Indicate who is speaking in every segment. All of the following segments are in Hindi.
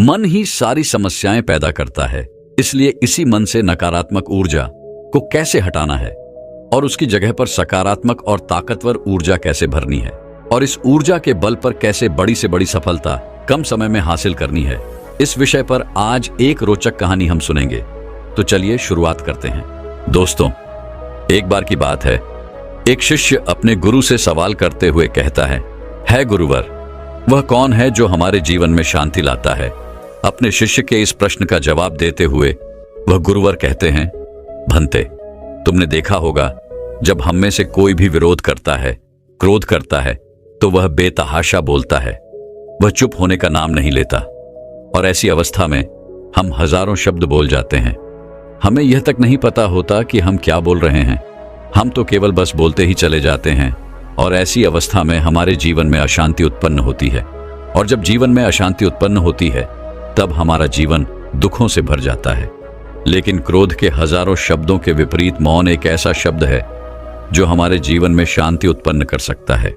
Speaker 1: मन ही सारी समस्याएं पैदा करता है, इसलिए इसी मन से नकारात्मक ऊर्जा को कैसे हटाना है और उसकी जगह पर सकारात्मक और ताकतवर ऊर्जा कैसे भरनी है और इस ऊर्जा के बल पर कैसे बड़ी से बड़ी सफलता कम समय में हासिल करनी है, इस विषय पर आज एक रोचक कहानी हम सुनेंगे। तो चलिए शुरुआत करते हैं। दोस्तों, एक बार की बात है, एक शिष्य अपने गुरु से सवाल करते हुए कहता है गुरुवर, वह कौन है जो हमारे जीवन में शांति लाता है? अपने शिष्य के इस प्रश्न का जवाब देते हुए वह गुरुवर कहते हैं, भंते, तुमने देखा होगा जब हम में से कोई भी विरोध करता है, क्रोध करता है, तो वह बेतहाशा बोलता है, वह चुप होने का नाम नहीं लेता और ऐसी अवस्था में हम हजारों शब्द बोल जाते हैं। हमें यह तक नहीं पता होता कि हम क्या बोल रहे हैं, हम तो केवल बस बोलते ही चले जाते हैं और ऐसी अवस्था में हमारे जीवन में अशांति उत्पन्न होती है और जब जीवन में अशांति उत्पन्न होती है तब हमारा जीवन दुखों से भर जाता है। लेकिन क्रोध के हजारों शब्दों के विपरीत मौन एक ऐसा शब्द है जो हमारे जीवन में शांति उत्पन्न कर सकता है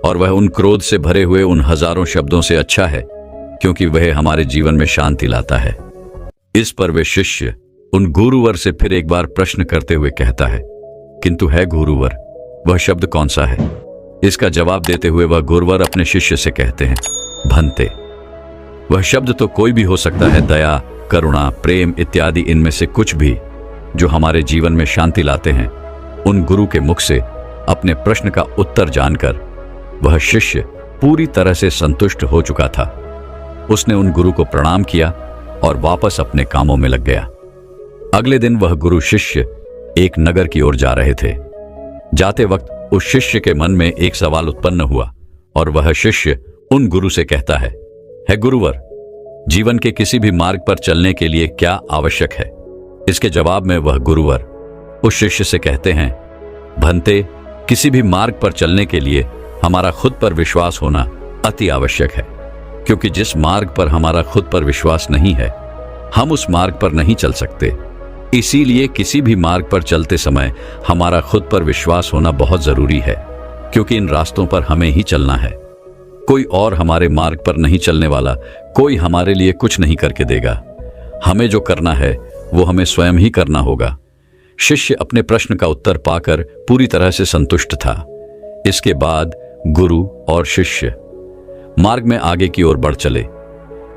Speaker 1: और वह उन क्रोध से भरे हुए उन हजारों शब्दों से अच्छा है, क्योंकि वह हमारे जीवन में शांति लाता है। इस पर वे शिष्य उन गुरुवर से फिर एक बार प्रश्न करते हुए कहता है, किंतु है गुरुवर, वह शब्द कौन सा है? इसका जवाब देते हुए वह गुरुवर अपने शिष्य से कहते हैं, भंते, वह शब्द तो कोई भी हो सकता है, दया, करुणा, प्रेम इत्यादि, इनमें से कुछ भी जो हमारे जीवन में शांति लाते हैं। उन गुरु के मुख से अपने प्रश्न का उत्तर जानकर वह शिष्य पूरी तरह से संतुष्ट हो चुका था। उसने उन गुरु को प्रणाम किया और वापस अपने कामों में लग गया। अगले दिन वह गुरु शिष्य एक नगर की ओर जा रहे थे। जाते वक्त उस शिष्य के मन में एक सवाल उत्पन्न हुआ और वह शिष्य उन गुरु से कहता है गुरुवर, जीवन के किसी भी मार्ग पर चलने के लिए क्या आवश्यक है? इसके जवाब में वह गुरुवर उस शिष्य से कहते हैं, भंते, किसी भी मार्ग पर चलने के लिए हमारा खुद पर विश्वास होना अति आवश्यक है, क्योंकि जिस मार्ग पर हमारा खुद पर विश्वास नहीं है, हम उस मार्ग पर नहीं चल सकते। इसीलिए किसी भी मार्ग पर चलते समय हमारा खुद पर विश्वास होना बहुत जरूरी है, क्योंकि इन रास्तों पर हमें ही चलना है। कोई और हमारे मार्ग पर नहीं चलने वाला, कोई हमारे लिए कुछ नहीं करके देगा। हमें जो करना है वो हमें स्वयं ही करना होगा। शिष्य अपने प्रश्न का उत्तर पाकर पूरी तरह से संतुष्ट था। इसके बाद गुरु और शिष्य मार्ग में आगे की ओर बढ़ चले।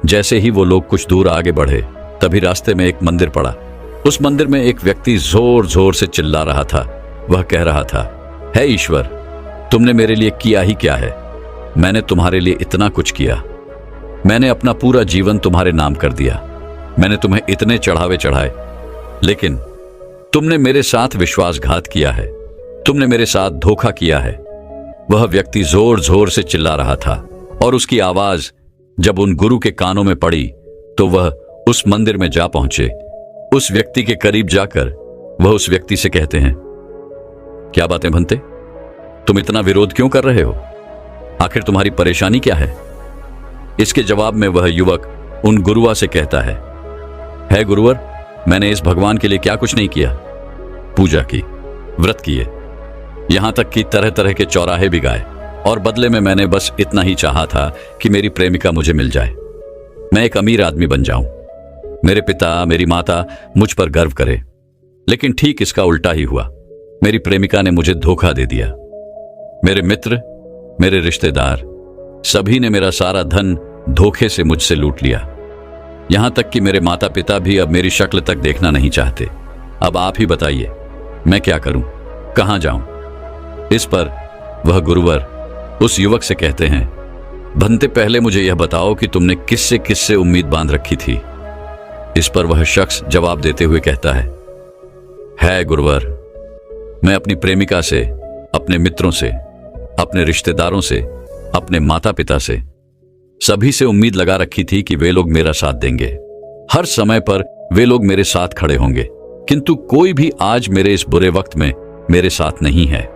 Speaker 1: जैसे ही वो लोग कुछ दूर आगे बढ़े, तभी रास्ते में एक मंदिर पड़ा। उस मंदिर में एक व्यक्ति जोर जोर से चिल्ला रहा था। वह कह रहा था, हे ईश्वर, तुमने मेरे लिए किया ही क्या है? मैंने तुम्हारे लिए इतना कुछ किया। मैंने अपना पूरा जीवन तुम्हारे नाम कर दिया। मैंने तुम्हें इतने चढ़ावे चढ़ाए, लेकिन तुमने मेरे साथ विश्वासघात किया है, तुमने मेरे साथ धोखा किया है। वह व्यक्ति जोर जोर से चिल्ला रहा था और उसकी आवाज जब उन गुरु के कानों में पड़ी तो वह उस मंदिर में जा पहुंचे। उस व्यक्ति के करीब जाकर वह उस व्यक्ति से कहते हैं, क्या बात है भंते, तुम इतना विरोध क्यों कर रहे हो? आखिर तुम्हारी परेशानी क्या है? इसके जवाब में वह युवक उन गुरुआ से कहता है गुरुवर, मैंने इस भगवान के लिए क्या कुछ नहीं किया। पूजा की, व्रत किए, यहां तक कि तरह तरह के चौराहे भी गाए और बदले में मैंने बस इतना ही चाहा था कि मेरी प्रेमिका मुझे मिल जाए, मैं एक अमीर आदमी बन जाऊं, मेरे पिता, मेरी माता मुझ पर गर्व करे। लेकिन ठीक इसका उल्टा ही हुआ। मेरी प्रेमिका ने मुझे धोखा दे दिया। मेरे मित्र, मेरे रिश्तेदार, सभी ने मेरा सारा धन धोखे से मुझसे लूट लिया। यहां तक कि मेरे माता पिता भी अब मेरी शक्ल तक देखना नहीं चाहते। अब आप ही बताइए, मैं क्या करूं, कहां जाऊं? इस पर वह गुरुवर उस युवक से कहते हैं, भंते, पहले मुझे यह बताओ कि तुमने किससे किससे उम्मीद बांध रखी थी। इस पर वह शख्स जवाब देते हुए कहता है गुरुवर, मैं अपनी प्रेमिका से, अपने मित्रों से, अपने रिश्तेदारों से, अपने माता पिता से, सभी से उम्मीद लगा रखी थी कि वे लोग मेरा साथ देंगे। हर समय पर वे लोग मेरे साथ खड़े होंगे, किंतु कोई भी आज मेरे इस बुरे वक्त में मेरे साथ नहीं है।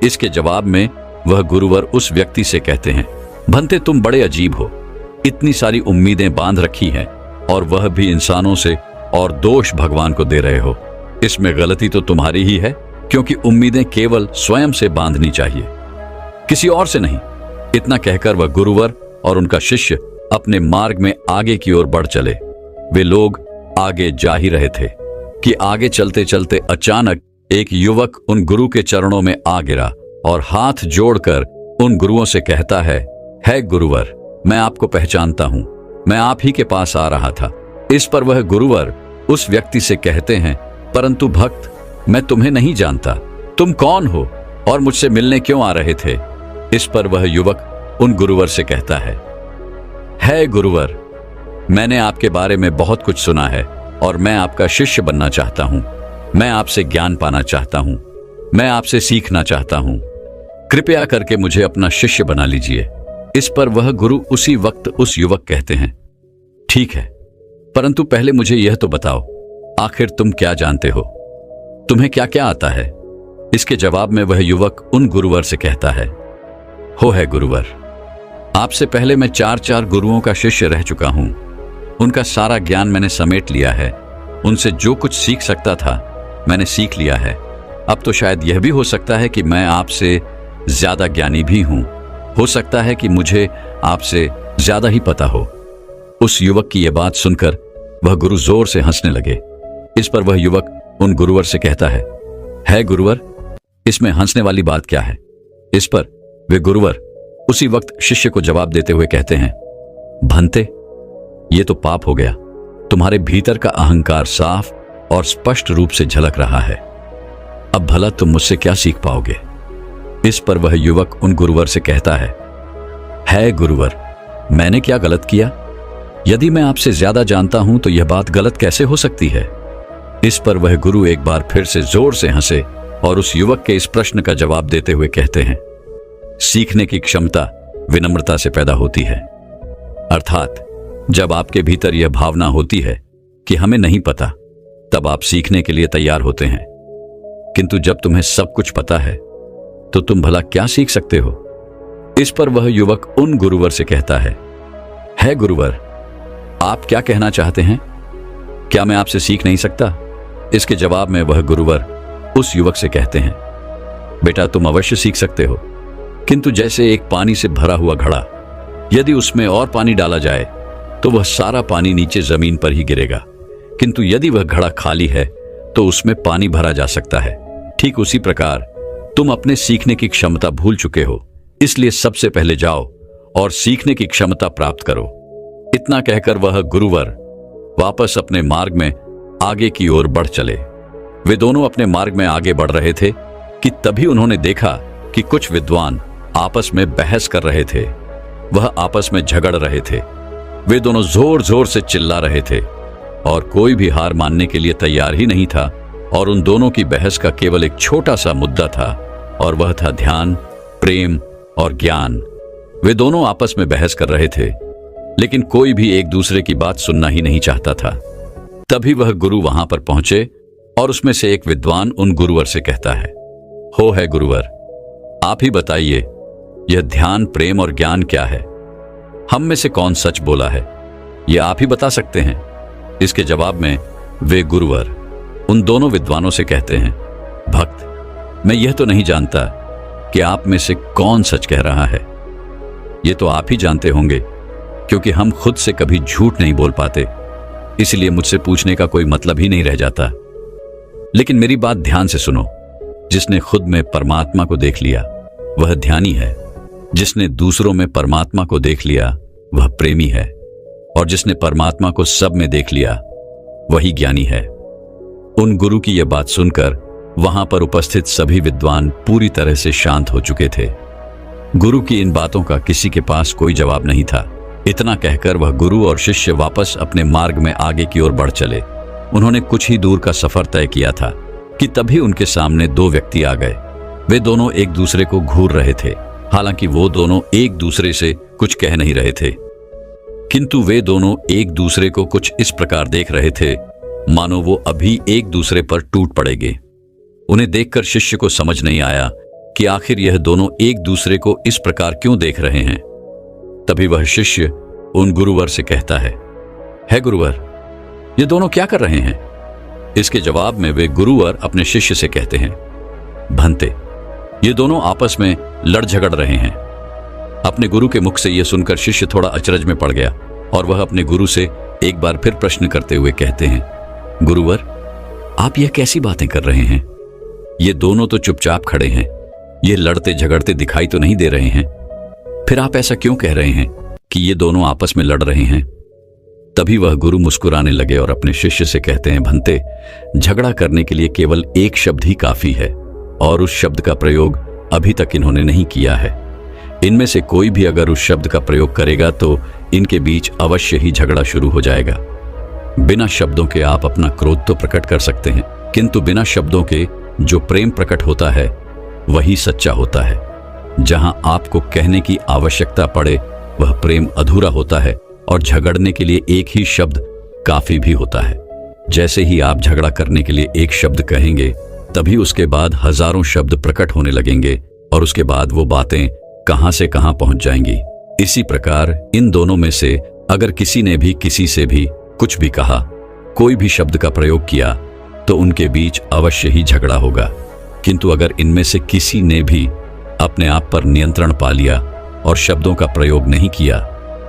Speaker 1: इसके जवाब में वह गुरुवर उस व्यक्ति से कहते हैं, भंते, तुम बड़े अजीब हो। इतनी सारी उम्मीदें बांध रखी हैं और वह भी इंसानों से, और दोष भगवान को दे रहे हो। इसमें गलती तो तुम्हारी ही है, क्योंकि उम्मीदें केवल स्वयं से बांधनी चाहिए, किसी और से नहीं। इतना कहकर वह गुरुवर और उनका शिष्य अपने मार्ग में आगे की ओर बढ़ चले। वे लोग आगे जा ही रहे थे कि आगे चलते चलते अचानक एक युवक उन गुरु के चरणों में आ गिरा और हाथ जोड़कर उन गुरुओं से कहता है गुरुवर, मैं आपको पहचानता हूं, मैं आप ही के पास आ रहा था। इस पर वह गुरुवर उस व्यक्ति से कहते हैं, परंतु भक्त, मैं तुम्हें नहीं जानता, तुम कौन हो और मुझसे मिलने क्यों आ रहे थे? इस पर वह युवक उन गुरुवर से कहता है गुरुवर, मैंने आपके बारे में बहुत कुछ सुना है और मैं आपका शिष्य बनना चाहता हूं। मैं आपसे ज्ञान पाना चाहता हूं, मैं आपसे सीखना चाहता हूं। कृपया करके मुझे अपना शिष्य बना लीजिए। इस पर वह गुरु उसी वक्त उस युवक कहते हैं, ठीक है, परंतु पहले मुझे यह तो बताओ, आखिर तुम क्या जानते हो? तुम्हें क्या क्या आता है? इसके जवाब में वह युवक उन गुरुवर से कहता है गुरुवर, आपसे पहले मैं 4 गुरुओं का शिष्य रह चुका हूं। उनका सारा ज्ञान मैंने समेट लिया है। उनसे जो कुछ सीख सकता था मैंने सीख लिया है। अब तो शायद यह भी हो सकता है कि मैं आपसे ज्यादा ज्ञानी भी हूं। हो सकता है कि मुझे आपसे ज्यादा ही पता हो। उस युवक की यह बात सुनकर वह गुरु जोर से हंसने लगे। इस पर वह युवक उन गुरुवर से कहता है गुरुवर, इसमें हंसने वाली बात क्या है? इस पर वे गुरुवर उसी वक्त शिष्य को जवाब देते हुए कहते हैं, भंते, ये तो पाप हो गया। तुम्हारे भीतर का अहंकार साफ और स्पष्ट रूप से झलक रहा है। अब भला तुम मुझसे क्या सीख पाओगे? इस पर वह युवक उन गुरुवर से कहता है गुरुवर, मैंने क्या गलत किया? यदि मैं आपसे ज्यादा जानता हूं तो यह बात गलत कैसे हो सकती है? इस पर वह गुरु एक बार फिर से जोर से हंसे और उस युवक के इस प्रश्न का जवाब देते हुए कहते हैं, सीखने की क्षमता विनम्रता से पैदा होती है। अर्थात जब आपके भीतर यह भावना होती है कि हमें नहीं पता, तब आप सीखने के लिए तैयार होते हैं। किंतु जब तुम्हें सब कुछ पता है तो तुम भला क्या सीख सकते हो? इस पर वह युवक उन गुरुवर से कहता है गुरुवर, आप क्या कहना चाहते हैं? क्या मैं आपसे सीख नहीं सकता? इसके जवाब में वह गुरुवर उस युवक से कहते हैं, बेटा, तुम अवश्य सीख सकते हो, किंतु जैसे एक पानी से भरा हुआ घड़ा, यदि उसमें और पानी डाला जाए तो वह सारा पानी नीचे जमीन पर ही गिरेगा। किंतु यदि वह घड़ा खाली है तो उसमें पानी भरा जा सकता है। ठीक उसी प्रकार तुम अपने सीखने की क्षमता भूल चुके हो, इसलिए सबसे पहले जाओ और सीखने की क्षमता प्राप्त करो। इतना कहकर वह गुरुवर वापस अपने मार्ग में आगे की ओर बढ़ चले। वे दोनों अपने मार्ग में आगे बढ़ रहे थे कि तभी उन्होंने देखा कि कुछ विद्वान आपस में बहस कर रहे थे। वह आपस में झगड़ रहे थे। वे दोनों जोर जोर से चिल्ला रहे थे और कोई भी हार मानने के लिए तैयार ही नहीं था। और उन दोनों की बहस का केवल एक छोटा सा मुद्दा था और वह था ध्यान, प्रेम और ज्ञान। वे दोनों आपस में बहस कर रहे थे, लेकिन कोई भी एक दूसरे की बात सुनना ही नहीं चाहता था। तभी वह गुरु वहां पर पहुंचे और उसमें से एक विद्वान उन गुरुवर से कहता है गुरुवर, आप ही बताइए, यह ध्यान, प्रेम और ज्ञान क्या है? हम में से कौन सच बोला है, यह आप ही बता सकते हैं। इसके जवाब में वे गुरुवर उन दोनों विद्वानों से कहते हैं, भक्त, मैं यह तो नहीं जानता कि आप में से कौन सच कह रहा है। ये तो आप ही जानते होंगे, क्योंकि हम खुद से कभी झूठ नहीं बोल पाते, इसलिए मुझसे पूछने का कोई मतलब ही नहीं रह जाता। लेकिन मेरी बात ध्यान से सुनो। जिसने खुद में परमात्मा को देख लिया वह ध्यानी है। जिसने दूसरों में परमात्मा को देख लिया वह प्रेमी है। और जिसने परमात्मा को सब में देख लिया वही ज्ञानी है। उन गुरु की यह बात सुनकर वहां पर उपस्थित सभी विद्वान पूरी तरह से शांत हो चुके थे। गुरु की इन बातों का किसी के पास कोई जवाब नहीं था। इतना कहकर वह गुरु और शिष्य वापस अपने मार्ग में आगे की ओर बढ़ चले। उन्होंने कुछ ही दूर का सफर तय किया था कि तभी उनके सामने दो व्यक्ति आ गए। वे दोनों एक दूसरे को घूर रहे थे। हालांकि वो दोनों एक दूसरे से कुछ कह नहीं रहे थे, किंतु वे दोनों एक दूसरे को कुछ इस प्रकार देख रहे थे मानो वो अभी एक दूसरे पर टूट पड़ेंगे। उन्हें देखकर शिष्य को समझ नहीं आया कि आखिर यह दोनों एक दूसरे को इस प्रकार क्यों देख रहे हैं। तभी वह शिष्य उन गुरुवर से कहता है गुरुवर, ये दोनों क्या कर रहे हैं? इसके जवाब में वे गुरुवर अपने शिष्य से कहते हैं, भंते, ये दोनों आपस में लड़ झगड़ रहे हैं। अपने गुरु के मुख से यह सुनकर शिष्य थोड़ा अचरज में पड़ गया। और वह अपने गुरु से एक बार फिर प्रश्न करते हुए कहते हैं, गुरुवर, आप यह कैसी बातें कर रहे हैं? ये दोनों तो चुपचाप खड़े हैं, ये लड़ते झगड़ते दिखाई तो नहीं दे रहे हैं, फिर आप ऐसा क्यों कह रहे हैं कि ये दोनों आपस में लड़ रहे हैं? तभी वह गुरु मुस्कुराने लगे और अपने शिष्य से कहते हैं, भंते, झगड़ा करने के लिए केवल एक शब्द ही काफी है और उस शब्द का प्रयोग अभी तक इन्होंने नहीं किया है। इनमें से कोई भी अगर उस शब्द का प्रयोग करेगा तो इनके बीच अवश्य ही झगड़ा शुरू हो जाएगा। बिना शब्दों के आप अपना क्रोध तो प्रकट कर सकते हैं, किंतु बिना शब्दों के जो प्रेम प्रकट होता है वही सच्चा होता है। जहां आपको कहने की आवश्यकता पड़े वह प्रेम अधूरा होता है और झगड़ने के लिए एक ही शब्द काफी भी होता है। जैसे ही आप झगड़ा करने के लिए एक शब्द कहेंगे तभी उसके बाद हजारों शब्द प्रकट होने लगेंगे और उसके बाद वो बातें कहां से कहां पहुंच जाएंगी। इसी प्रकार इन दोनों में से अगर किसी ने भी किसी से भी कुछ भी कहा, कोई भी शब्द का प्रयोग किया, तो उनके बीच अवश्य ही झगड़ा होगा। किंतु अगर इनमें से किसी ने भी अपने आप पर नियंत्रण पा लिया और शब्दों का प्रयोग नहीं किया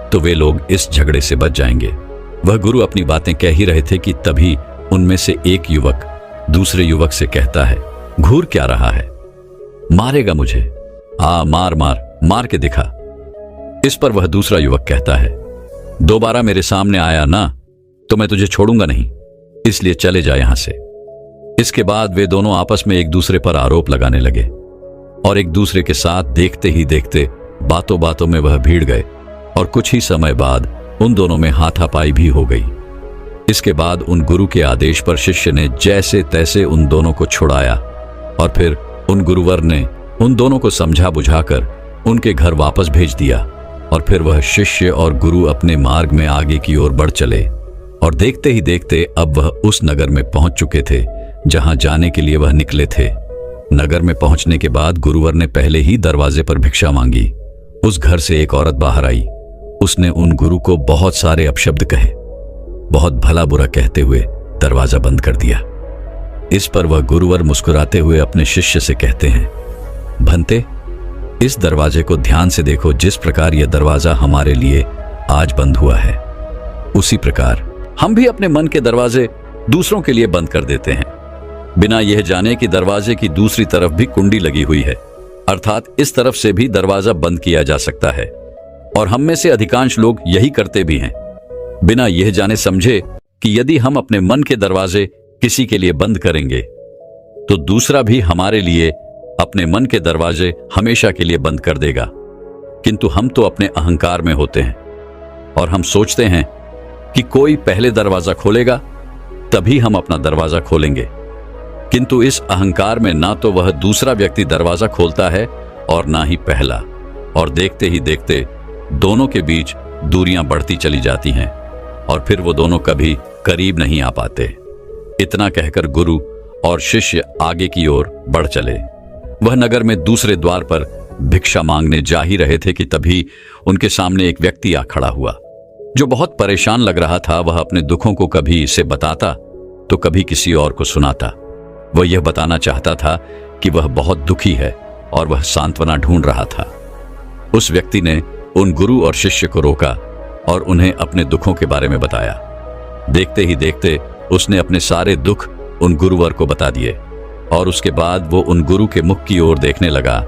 Speaker 1: तो वे लोग इस झगड़े से बच जाएंगे। वह गुरु अपनी बातें कह ही रहे थे कि तभी उनमें से एक युवक दूसरे युवक से कहता है, घूर क्या रहा है? मारेगा मुझे? मार मार, मार के दिखा। इस पर वह दूसरा युवक कहता है, दोबारा मेरे सामने आया ना तो मैं तुझे छोड़ूंगा नहीं, इसलिए चले जा यहां से। इसके बाद वे दोनों आपस में एक दूसरे पर आरोप लगाने लगे और एक दूसरे के साथ देखते ही देखते बातों बातों में वह भीड़ गए और कुछ ही समय बाद उन दोनों में हाथापाई भी हो गई। इसके बाद उन गुरु के आदेश पर शिष्य ने जैसे तैसे उन दोनों को छुड़ाया और फिर उन गुरुवर ने उन दोनों को समझा बुझाकर उनके घर वापस भेज दिया और फिर वह शिष्य और गुरु अपने मार्ग में आगे की ओर बढ़ चले और देखते ही देखते अब वह उस नगर में पहुंच चुके थे जहां जाने के लिए वह निकले थे। नगर में पहुंचने के बाद गुरुवर ने पहले ही दरवाजे पर भिक्षा मांगी। उस घर से एक औरत बाहर आई। उसने उन गुरु को बहुत सारे अपशब्द कहे, बहुत भला बुरा कहते हुए दरवाजा बंद कर दिया। इस पर वह गुरुवर मुस्कुराते हुए अपने शिष्य से कहते हैं, भंते, इस दरवाजे को ध्यान से देखो। जिस प्रकार यह दरवाजा हमारे लिए आज बंद हुआ है, उसी प्रकार हम भी अपने मन के दरवाजे दूसरों के लिए बंद कर देते हैं, बिना यह जाने कि दरवाजे की दूसरी तरफ भी कुंडी लगी हुई है, अर्थात इस तरफ से भी दरवाजा बंद किया जा सकता है। और हम में से अधिकांश लोग यही करते भी हैं, बिना यह जाने समझे कि यदि हम अपने मन के दरवाजे किसी के लिए बंद करेंगे तो दूसरा भी हमारे लिए अपने मन के दरवाजे हमेशा के लिए बंद कर देगा। किंतु हम तो अपने अहंकार में होते हैं और हम सोचते हैं कि कोई पहले दरवाजा खोलेगा तभी हम अपना दरवाजा खोलेंगे। किंतु इस अहंकार में ना तो वह दूसरा व्यक्ति दरवाजा खोलता है और ना ही पहला, और देखते ही देखते दोनों के बीच दूरियां बढ़ती चली जाती हैं और फिर वो दोनों कभी करीब नहीं आ पाते। इतना कहकर गुरु और शिष्य आगे की ओर बढ़ चले। वह नगर में दूसरे द्वार पर भिक्षा मांगने जा ही रहे थे कि तभी उनके सामने एक व्यक्ति आ खड़ा हुआ जो बहुत परेशान लग रहा था। वह अपने दुखों को कभी इसे बताता तो कभी किसी और को सुनाता। वह यह बताना चाहता था कि वह बहुत दुखी है और वह सांत्वना ढूंढ रहा था। उस व्यक्ति ने उन गुरु और शिष्य को रोका और उन्हें अपने दुखों के बारे में बताया। देखते ही देखते उसने अपने सारे दुख उन गुरुवर को बता दिए और उसके बाद वो उन गुरु के मुख की ओर देखने लगा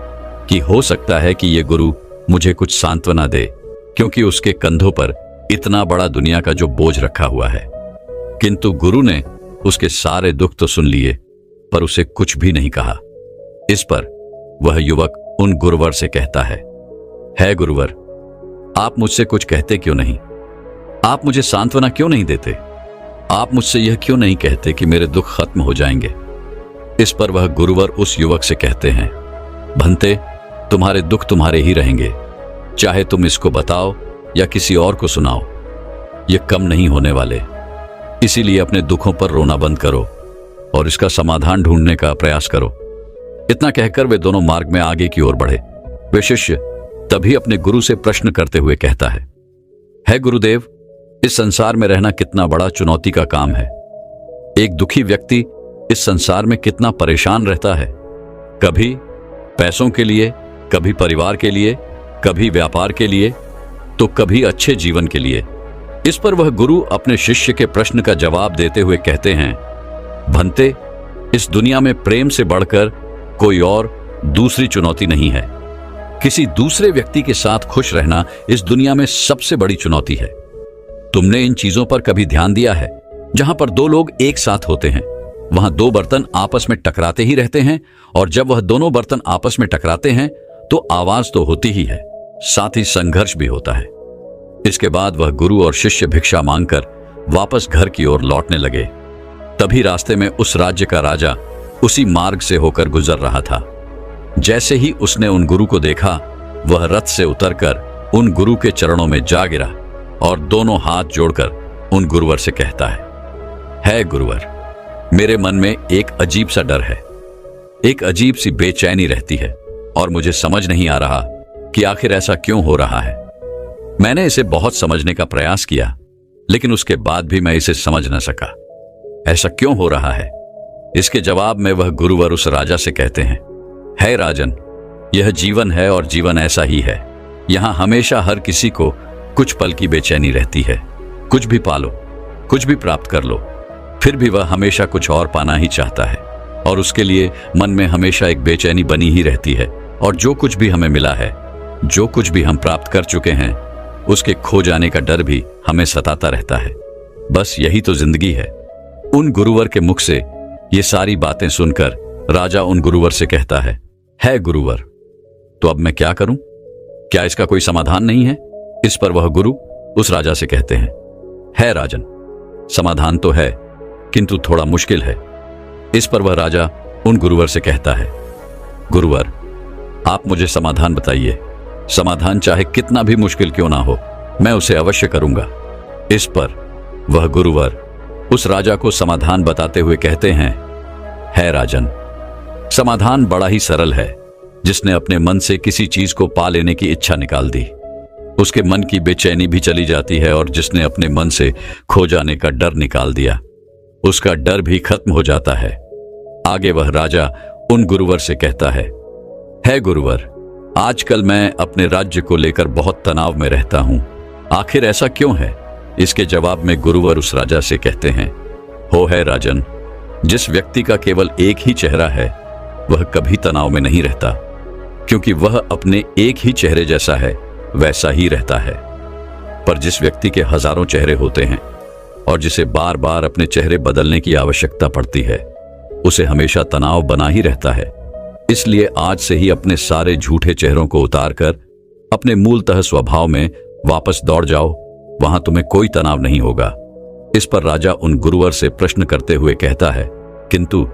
Speaker 1: कि हो सकता है कि ये गुरु मुझे कुछ सांत्वना दे, क्योंकि उसके कंधों पर इतना बड़ा दुनिया का जो बोझ रखा हुआ है। किंतु गुरु ने उसके सारे दुख तो सुन लिए पर उसे कुछ भी नहीं कहा। इस पर वह युवक उन गुरुवर से कहता है गुरुवर, आप मुझसे कुछ कहते क्यों नहीं? आप मुझे सांत्वना क्यों नहीं देते? आप मुझसे यह क्यों नहीं कहते कि मेरे दुख खत्म हो जाएंगे? इस पर वह गुरुवर उस युवक से कहते हैं, भंते, तुम्हारे दुख तुम्हारे ही रहेंगे, चाहे तुम इसको बताओ या किसी और को सुनाओ, ये कम नहीं होने वाले। इसीलिए अपने दुखों पर रोना बंद करो और इसका समाधान ढूंढने का प्रयास करो। इतना कहकर वे दोनों मार्ग में आगे की ओर बढ़े। वे शिष्य तभी अपने गुरु से प्रश्न करते हुए कहता है गुरुदेव, इस संसार में रहना कितना बड़ा चुनौती का काम है। एक दुखी व्यक्ति इस संसार में कितना परेशान रहता है, कभी पैसों के लिए, कभी परिवार के लिए, कभी व्यापार के लिए, तो कभी अच्छे जीवन के लिए। इस पर वह गुरु अपने शिष्य के प्रश्न का जवाब देते हुए कहते हैं, भंते, इस दुनिया में प्रेम से बढ़कर कोई और दूसरी चुनौती नहीं है। किसी दूसरे व्यक्ति के साथ खुश रहना इस दुनिया में सबसे बड़ी चुनौती है। तुमने इन चीजों पर कभी ध्यान दिया है? जहां पर दो लोग एक साथ होते हैं वहां दो बर्तन आपस में टकराते ही रहते हैं, और जब वह दोनों बर्तन आपस में टकराते हैं तो आवाज तो होती ही है, साथ ही संघर्ष भी होता है। इसके बाद वह गुरु और शिष्य भिक्षा मांगकर वापस घर की ओर लौटने लगे। तभी रास्ते में उस राज्य का राजा उसी मार्ग से होकर गुजर रहा था। जैसे ही उसने उन गुरु को देखा, वह रथ से उतरकर उन गुरु के चरणों में जा गिरा और दोनों हाथ जोड़कर उन गुरुवर से कहता है गुरुवर, मेरे मन में एक अजीब सा डर है, एक अजीब सी बेचैनी रहती है और मुझे समझ नहीं आ रहा कि आखिर ऐसा क्यों हो रहा है। मैंने इसे बहुत समझने का प्रयास किया, लेकिन उसके बाद भी मैं इसे समझ न सका। ऐसा क्यों हो रहा है? इसके जवाब में वह गुरुवर उस राजा से कहते हैं, है राजन, यह जीवन है और जीवन ऐसा ही है। यहां हमेशा हर किसी को कुछ पल की बेचैनी रहती है। कुछ भी पालो, कुछ भी प्राप्त कर लो, फिर भी वह हमेशा कुछ और पाना ही चाहता है, और उसके लिए मन में हमेशा एक बेचैनी बनी ही रहती है। और जो कुछ भी हमें मिला है, जो कुछ भी हम प्राप्त कर चुके हैं, उसके खो जाने का डर भी हमें सताता रहता है। बस यही तो जिंदगी है। उन गुरुवर के मुख से ये सारी बातें सुनकर राजा उन गुरुवर से कहता है गुरुवर, तो अब मैं क्या करूं? क्या इसका कोई समाधान नहीं है? इस पर वह गुरु उस राजा से कहते हैं, है राजन, समाधान तो है, किंतु थोड़ा मुश्किल है। इस पर वह राजा उन गुरुवर से कहता है, गुरुवर, आप मुझे समाधान बताइए। समाधान चाहे कितना भी मुश्किल क्यों ना हो, मैं उसे अवश्य करूंगा। इस पर वह गुरुवर उस राजा को समाधान बताते हुए कहते हैं, है राजन, समाधान बड़ा ही सरल है। जिसने अपने मन से किसी चीज को पा लेने की इच्छा निकाल दी, उसके मन की बेचैनी भी चली जाती है, और जिसने अपने मन से खो जाने का डर निकाल दिया, उसका डर भी खत्म हो जाता है। आगे वह राजा उन गुरुवर से कहता है गुरुवर, आजकल मैं अपने राज्य को लेकर बहुत तनाव में रहता हूं। आखिर ऐसा क्यों है? इसके जवाब में गुरुवर उस राजा से कहते हैं, है राजन, जिस व्यक्ति का केवल एक ही चेहरा है वह कभी तनाव में नहीं रहता, क्योंकि वह अपने एक ही चेहरे जैसा है वैसा ही रहता है। पर जिस व्यक्ति के हजारों चेहरे होते हैं और जिसे बार बार अपने चेहरे बदलने की आवश्यकता पड़ती है, उसे हमेशा तनाव बना ही रहता है। इसलिए आज से ही अपने सारे झूठे चेहरों को उतारकर अपने मूलतः स्वभाव में वापस दौड़ जाओ, वहां तुम्हें कोई तनाव नहीं होगा। इस पर राजा उन गुरुवर से प्रश्न करते हुए कहता है, किंतु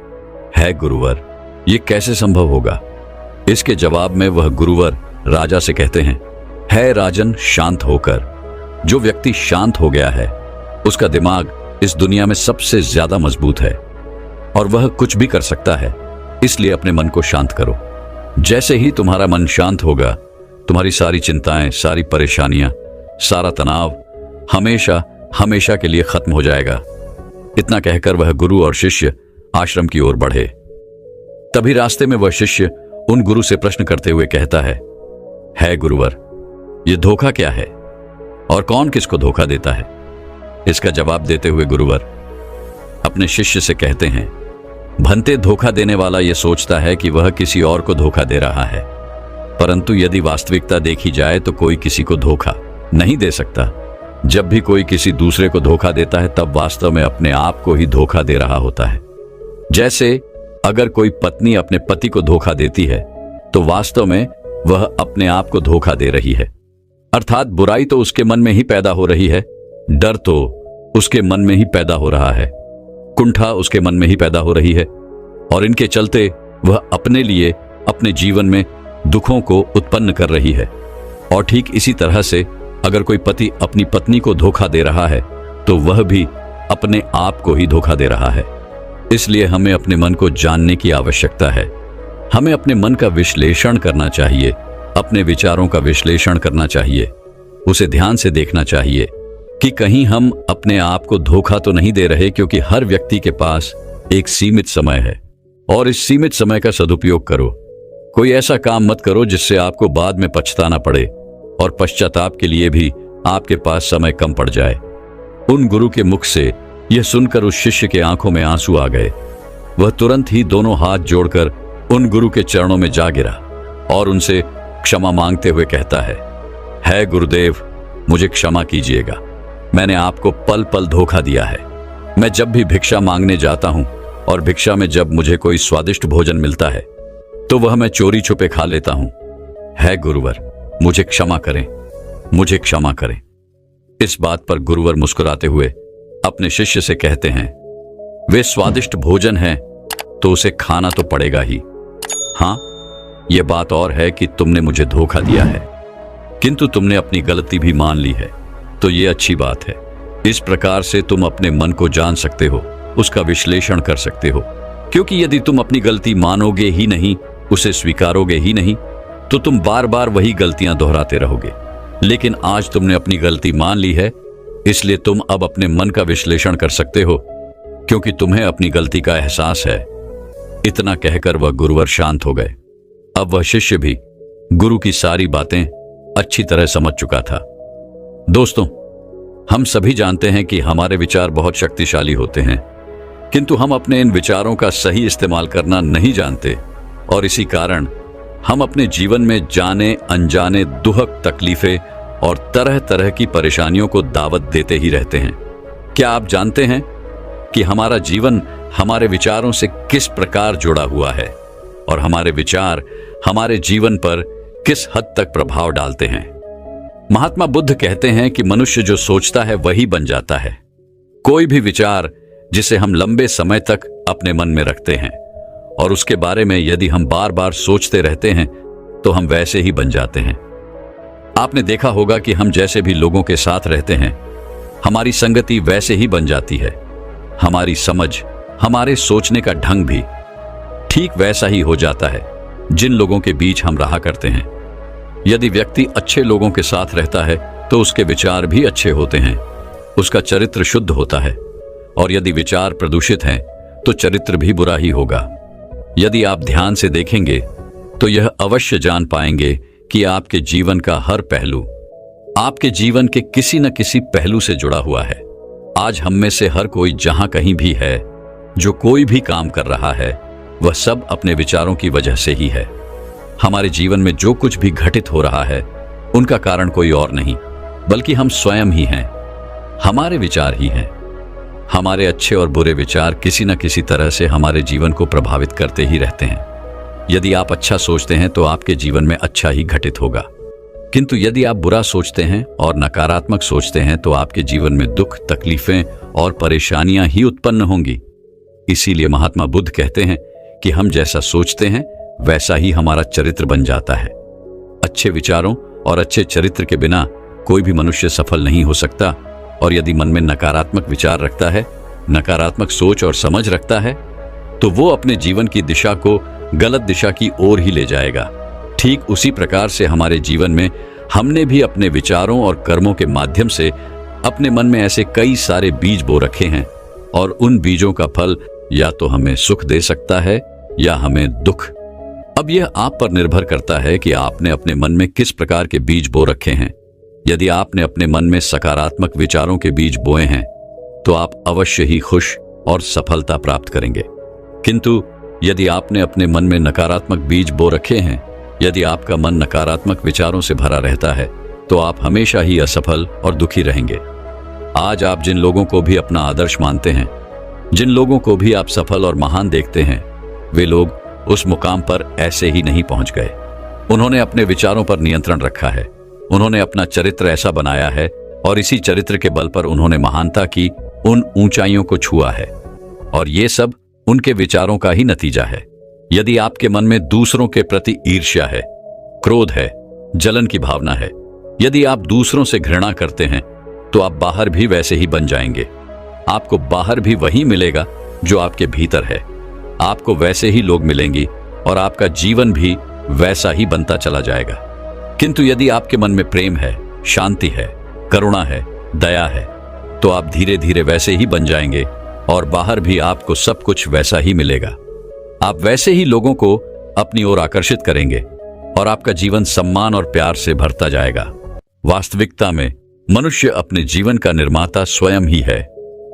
Speaker 1: है गुरुवर, ये कैसे संभव होगा? इसके जवाब में वह गुरुवर राजा से कहते हैं, है राजन, शांत होकर। जो व्यक्ति शांत हो गया है उसका दिमाग इस दुनिया में सबसे ज्यादा मजबूत है और वह कुछ भी कर सकता है। इसलिए अपने मन को शांत करो। जैसे ही तुम्हारा मन शांत होगा, तुम्हारी सारी चिंताएं, सारी परेशानियां, सारा तनाव हमेशा हमेशा के लिए खत्म हो जाएगा। इतना कहकर वह गुरु और शिष्य आश्रम की ओर बढ़े। तभी रास्ते में वह शिष्य उन गुरु से प्रश्न करते हुए कहता है गुरुवर, ये धोखा क्या है और कौन किसको धोखा देता है? इसका जवाब देते हुए गुरुवर अपने शिष्य से कहते हैं, भंते, धोखा देने वाला यह सोचता है कि वह किसी और को धोखा दे रहा है, परंतु यदि वास्तविकता देखी जाए तो कोई किसी को धोखा नहीं दे सकता। जब भी कोई किसी दूसरे को धोखा देता है तब वास्तव में अपने आप को ही धोखा दे रहा होता है। जैसे अगर कोई पत्नी अपने पति को धोखा देती है तो वास्तव में वह अपने आप को धोखा दे रही है, अर्थात बुराई तो उसके मन में ही पैदा हो रही है, डर तो उसके मन में ही पैदा हो रहा है, कुंठा उसके मन में ही पैदा हो रही है, और इनके चलते वह अपने लिए अपने जीवन में दुखों को उत्पन्न कर रही है। और ठीक इसी तरह से अगर कोई पति अपनी पत्नी को धोखा दे रहा है तो वह भी अपने आप को ही धोखा दे रहा है। इसलिए हमें अपने मन को जानने की आवश्यकता है। हमें अपने मन का विश्लेषण करना चाहिए, अपने विचारों का विश्लेषण करना चाहिए, उसे ध्यान से देखना चाहिए कि कहीं हम अपने आप को धोखा तो नहीं दे रहे, क्योंकि हर व्यक्ति के पास एक सीमित समय है और इस सीमित समय का सदुपयोग करो। कोई ऐसा काम मत करो जिससे आपको बाद में पछताना पड़े और पश्चाताप के लिए भी आपके पास समय कम पड़ जाए। उन गुरु के मुख से यह सुनकर उस शिष्य के आंखों में आंसू आ गए। वह तुरंत ही दोनों हाथ जोड़कर उन गुरु के चरणों में जा गिरा और उनसे क्षमा मांगते हुए कहता है गुरुदेव, मुझे क्षमा कीजिएगा। मैंने आपको पल पल धोखा दिया है। मैं जब भी भिक्षा मांगने जाता हूं और भिक्षा में जब मुझे कोई स्वादिष्ट भोजन मिलता है तो वह मैं चोरी छुपे खा लेता हूं। है गुरुवर, मुझे क्षमा करें, मुझे क्षमा करें। इस बात पर गुरुवर मुस्कुराते हुए अपने शिष्य से कहते हैं, वे स्वादिष्ट भोजन है तो उसे खाना तो पड़ेगा ही। हां, यह बात और है कि तुमने मुझे धोखा दिया है, किंतु तुमने अपनी गलती भी मान ली है, तो यह अच्छी बात है। इस प्रकार से तुम अपने मन को जान सकते हो, उसका विश्लेषण कर सकते हो। क्योंकि यदि तुम अपनी गलती मानोगे ही नहीं, उसे स्वीकारोगे ही नहीं, तो तुम बार बार वही गलतियां दोहराते रहोगे। लेकिन आज तुमने अपनी गलती मान ली है, इसलिए तुम अब अपने मन का विश्लेषण कर सकते हो, क्योंकि तुम्हें अपनी गलती का एहसास है। इतना कहकर वह गुरुवर शांत हो गए। अब वह शिष्य भी गुरु की सारी बातें अच्छी तरह समझ चुका था। दोस्तों, हम सभी जानते हैं कि हमारे विचार बहुत शक्तिशाली होते हैं, किंतु हम अपने इन विचारों का सही इस्तेमाल करना नहीं जानते और इसी कारण हम अपने जीवन में जाने अनजाने दुखद तकलीफें और तरह तरह की परेशानियों को दावत देते ही रहते हैं। क्या आप जानते हैं कि हमारा जीवन हमारे विचारों से किस प्रकार जुड़ा हुआ है और हमारे विचार हमारे जीवन पर किस हद तक प्रभाव डालते हैं? महात्मा बुद्ध कहते हैं कि मनुष्य जो सोचता है वही बन जाता है। कोई भी विचार जिसे हम लंबे समय तक अपने मन में रखते हैं और उसके बारे में यदि हम बार बार सोचते रहते हैं तो हम वैसे ही बन जाते हैं। आपने देखा होगा कि हम जैसे भी लोगों के साथ रहते हैं, हमारी संगति वैसे ही बन जाती है। हमारी समझ, हमारे सोचने का ढंग भी ठीक वैसा ही हो जाता है जिन लोगों के बीच हम रहा करते हैं। यदि व्यक्ति अच्छे लोगों के साथ रहता है तो उसके विचार भी अच्छे होते हैं, उसका चरित्र शुद्ध होता है, और यदि विचार प्रदूषित हैं तो चरित्र भी बुरा ही होगा। यदि आप ध्यान से देखेंगे तो यह अवश्य जान पाएंगे कि आपके जीवन का हर पहलू आपके जीवन के किसी न किसी पहलू से जुड़ा हुआ है। आज हम में से हर कोई जहां कहीं भी है, जो कोई भी काम कर रहा है, वह सब अपने विचारों की वजह से ही है। हमारे जीवन में जो कुछ भी घटित हो रहा है उनका कारण कोई और नहीं बल्कि हम स्वयं ही हैं। हमारे विचार ही हैं। हमारे अच्छे और बुरे विचार किसी न किसी तरह से हमारे जीवन को प्रभावित करते ही रहते हैं। यदि आप अच्छा सोचते हैं तो आपके जीवन में अच्छा ही घटित होगा, किंतु यदि आप बुरा सोचते हैं और नकारात्मक सोचते हैं तो आपके जीवन में दुख, तकलीफें और परेशानियां ही उत्पन्न होंगी। इसीलिए महात्मा बुद्ध कहते हैं कि हम जैसा सोचते हैं वैसा ही हमारा चरित्र बन जाता है। अच्छे विचारों और अच्छे चरित्र के बिना कोई भी मनुष्य सफल नहीं हो सकता, और यदि मन में नकारात्मक विचार रखता है, नकारात्मक सोच और समझ रखता है, तो वो अपने जीवन की दिशा को गलत दिशा की ओर ही ले जाएगा। ठीक उसी प्रकार से हमारे जीवन में हमने भी अपने विचारों और कर्मों के माध्यम से अपने मन में ऐसे कई सारे बीज बो रखे हैं, और उन बीजों का फल या तो हमें सुख दे सकता है या हमें दुख। अब यह आप पर निर्भर करता है कि आपने अपने मन में किस प्रकार के बीज बो रखे हैं। यदि आपने अपने मन में सकारात्मक विचारों के बीज बोए हैं तो आप अवश्य ही खुश और सफलता प्राप्त करेंगे, किंतु यदि आपने अपने मन में नकारात्मक बीज बो रखे हैं, यदि आपका मन नकारात्मक विचारों से भरा रहता है, तो आप हमेशा ही असफल और दुखी रहेंगे। आज आप जिन लोगों को भी अपना आदर्श मानते हैं, जिन लोगों को भी आप सफल और महान देखते हैं, वे लोग उस मुकाम पर ऐसे ही नहीं पहुंच गए। उन्होंने अपने विचारों पर नियंत्रण रखा है, उन्होंने अपना चरित्र ऐसा बनाया है और इसी चरित्र के बल पर उन्होंने महानता की उन ऊंचाइयों को छुआ है, और ये सब उनके विचारों का ही नतीजा है। यदि आपके मन में दूसरों के प्रति ईर्ष्या है, क्रोध है, जलन की भावना है, यदि आप दूसरों से घृणा करते हैं, तो आप बाहर भी वैसे ही बन जाएंगे। आपको बाहर भी वही मिलेगा जो आपके भीतर है। आपको वैसे ही लोग मिलेंगे और आपका जीवन भी वैसा ही बनता चला जाएगा। किंतु यदि आपके मन में प्रेम है, शांति है, करुणा है, दया है, तो आप धीरे धीरे वैसे ही बन जाएंगे और बाहर भी आपको सब कुछ वैसा ही मिलेगा। आप वैसे ही लोगों को अपनी ओर आकर्षित करेंगे और आपका जीवन सम्मान और प्यार से भरता जाएगा। वास्तविकता में मनुष्य अपने जीवन का निर्माता स्वयं ही है,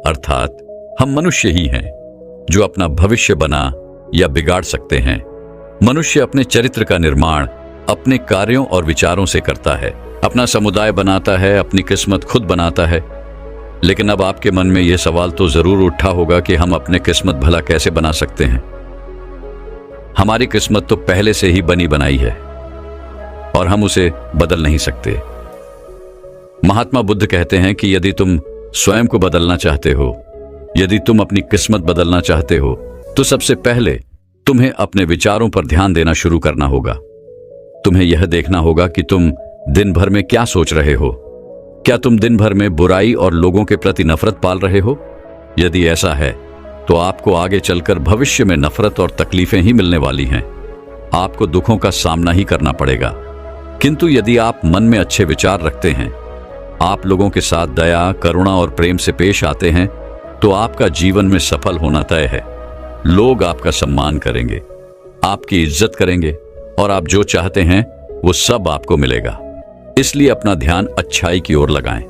Speaker 1: अर्थात हम मनुष्य ही हैं जो अपना भविष्य बना या बिगाड़ सकते हैं। मनुष्य अपने चरित्र का निर्माण अपने कार्यों और विचारों से करता है, अपना समुदाय बनाता है, अपनी किस्मत खुद बनाता है। लेकिन अब आपके मन में यह सवाल तो जरूर उठा होगा कि हम अपने किस्मत भला कैसे बना सकते हैं। हमारी किस्मत तो पहले से ही बनी बनाई है और हम उसे बदल नहीं सकते। महात्मा बुद्ध कहते हैं कि यदि तुम स्वयं को बदलना चाहते हो, यदि तुम अपनी किस्मत बदलना चाहते हो, तो सबसे पहले तुम्हें अपने विचारों पर ध्यान देना शुरू करना होगा। तुम्हें यह देखना होगा कि तुम दिन भर में क्या सोच रहे हो। क्या तुम दिन भर में बुराई और लोगों के प्रति नफरत पाल रहे हो? यदि ऐसा है तो आपको आगे चलकर भविष्य में नफरत और तकलीफें ही मिलने वाली हैं। आपको दुखों का सामना ही करना पड़ेगा। किंतु यदि आप मन में अच्छे विचार रखते हैं, आप लोगों के साथ दया, करुणा और प्रेम से पेश आते हैं, तो आपका जीवन में सफल होना तय है। लोग आपका सम्मान करेंगे, आपकी इज्जत करेंगे और आप जो चाहते हैं वो सब आपको मिलेगा। इसलिए अपना ध्यान अच्छाई की ओर लगाएं।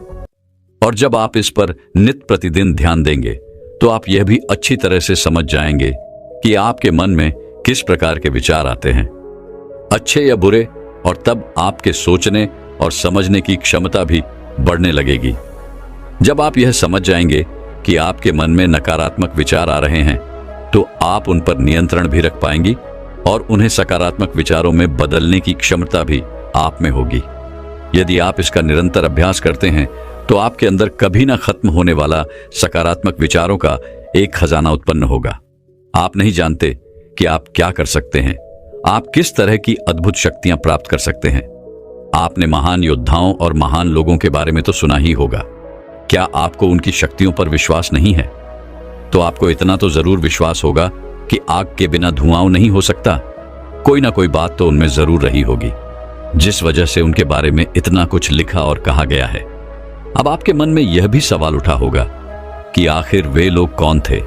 Speaker 1: और जब आप इस पर नित्य प्रतिदिन ध्यान देंगे तो आप यह भी अच्छी तरह से समझ जाएंगे कि आपके मन में किस प्रकार के विचार आते हैं, अच्छे या बुरे, और तब आपके सोचने और समझने की क्षमता भी बढ़ने लगेगी। जब आप यह समझ जाएंगे कि आपके मन में नकारात्मक विचार आ रहे हैं, तो आप उन पर नियंत्रण भी रख पाएंगी और उन्हें सकारात्मक विचारों में बदलने की क्षमता भी आप में होगी। यदि आप इसका निरंतर अभ्यास करते हैं तो आपके अंदर कभी ना खत्म होने वाला सकारात्मक विचारों का एक खजाना उत्पन्न होगा। आप नहीं जानते कि आप क्या कर सकते हैं, आप किस तरह की अद्भुत शक्तियां प्राप्त कर सकते हैं। आपने महान योद्धाओं और महान लोगों के बारे में तो सुना ही होगा। क्या आपको उनकी शक्तियों पर विश्वास नहीं है? तो आपको इतना तो जरूर विश्वास होगा कि आग के बिना धुआं नहीं हो सकता। कोई ना कोई बात तो उनमें जरूर रही होगी जिस वजह से उनके बारे में इतना कुछ लिखा और कहा गया है। अब आपके मन में यह भी सवाल उठा होगा कि आखिर वे लोग कौन थे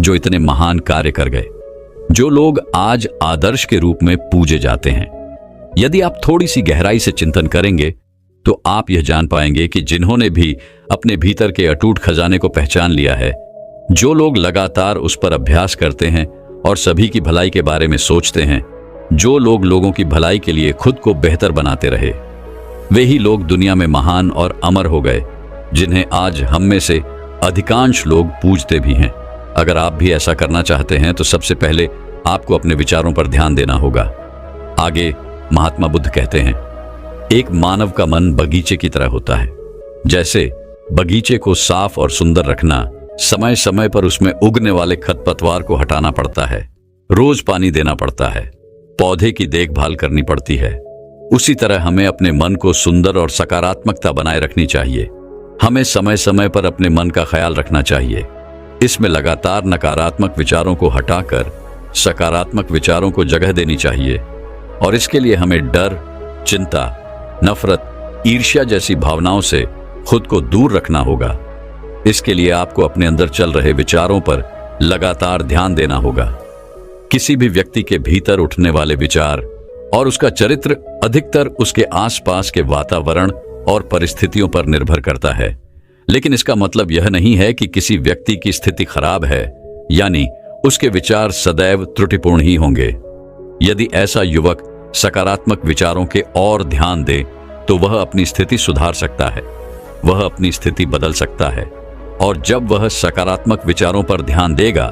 Speaker 1: जो इतने महान कार्य कर गए, जो लोग आज आदर्श के रूप में पूजे जाते हैं। यदि आप थोड़ी सी गहराई से चिंतन करेंगे तो आप यह जान पाएंगे कि जिन्होंने भी अपने भीतर के अटूट खजाने को पहचान लिया है, जो लोग लगातार उस पर अभ्यास करते हैं और सभी की भलाई के बारे में सोचते हैं, जो लोग लोगों की भलाई के लिए खुद को बेहतर बनाते रहे, वे ही लोग दुनिया में महान और अमर हो गए, जिन्हें आज हम में से अधिकांश लोग पूजते भी हैं। अगर आप भी ऐसा करना चाहते हैं तो सबसे पहले आपको अपने विचारों पर ध्यान देना होगा। आगे महात्मा बुद्ध कहते हैं, एक मानव का मन बगीचे की तरह होता है। जैसे बगीचे को साफ और सुंदर रखना, समय समय पर उसमें उगने वाले खरपतवार को हटाना पड़ता है, रोज पानी देना पड़ता है, पौधे की देखभाल करनी पड़ती है, उसी तरह हमें अपने मन को सुंदर और सकारात्मकता बनाए रखनी चाहिए। हमें समय समय पर अपने मन का ख्याल रखना चाहिए। इसमें लगातार नकारात्मक विचारों को हटाकर सकारात्मक विचारों को जगह देनी चाहिए और इसके लिए हमें डर, चिंता, नफरत, ईर्ष्या जैसी भावनाओं से खुद को दूर रखना होगा। इसके लिए आपको अपने अंदर चल रहे विचारों पर लगातार ध्यान देना होगा। किसी भी व्यक्ति के भीतर उठने वाले विचार और उसका चरित्र अधिकतर उसके आसपास के वातावरण और परिस्थितियों पर निर्भर करता है। लेकिन इसका मतलब यह नहीं है कि किसी व्यक्ति की स्थिति खराब है, यानी उसके विचार सदैव त्रुटिपूर्ण ही होंगे। यदि ऐसा युवक सकारात्मक विचारों के और ध्यान दे तो वह अपनी स्थिति सुधार सकता है, वह अपनी स्थिति बदल सकता है। और जब वह सकारात्मक विचारों पर ध्यान देगा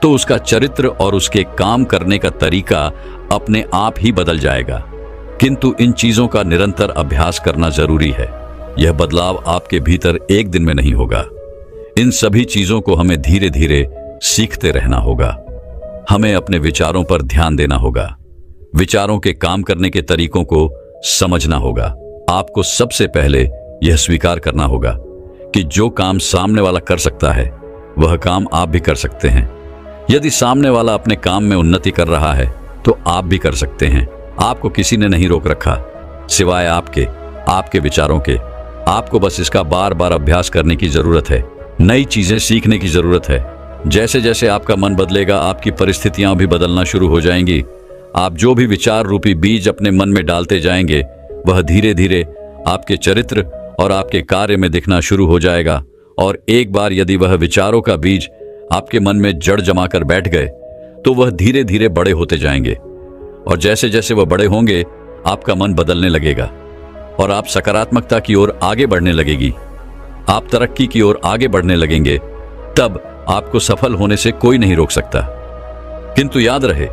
Speaker 1: तो उसका चरित्र और उसके काम करने का तरीका अपने आप ही बदल जाएगा। किंतु इन चीजों का निरंतर अभ्यास करना जरूरी है। यह बदलाव आपके भीतर एक दिन में नहीं होगा। इन सभी चीजों को हमें धीरे धीरे सीखते रहना होगा। हमें अपने विचारों पर ध्यान देना होगा, विचारों के काम करने के तरीकों को समझना होगा। आपको सबसे पहले यह स्वीकार करना होगा कि जो काम सामने वाला कर सकता है वह काम आप भी कर सकते हैं। यदि सामने वाला अपने काम में उन्नति कर रहा है तो आप भी कर सकते हैं। आपको किसी ने नहीं रोक रखा सिवाय आपके विचारों के। आपको बस इसका बार बार अभ्यास करने की जरूरत है, नई चीजें सीखने की जरूरत है। जैसे जैसे आपका मन बदलेगा आपकी परिस्थितियां भी बदलना शुरू हो जाएंगी। आप जो भी विचार रूपी बीज अपने मन में डालते जाएंगे वह धीरे धीरे आपके चरित्र और आपके कार्य में दिखना शुरू हो जाएगा। और एक बार यदि वह विचारों का बीज आपके मन में जड़ जमाकर बैठ गए तो वह धीरे धीरे बड़े होते जाएंगे, और जैसे जैसे वह बड़े होंगे आपका मन बदलने लगेगा और आप सकारात्मकता की ओर आगे बढ़ने लगेगी, आप तरक्की की ओर आगे बढ़ने लगेंगे। तब आपको सफल होने से कोई नहीं रोक सकता। किंतु याद रहे,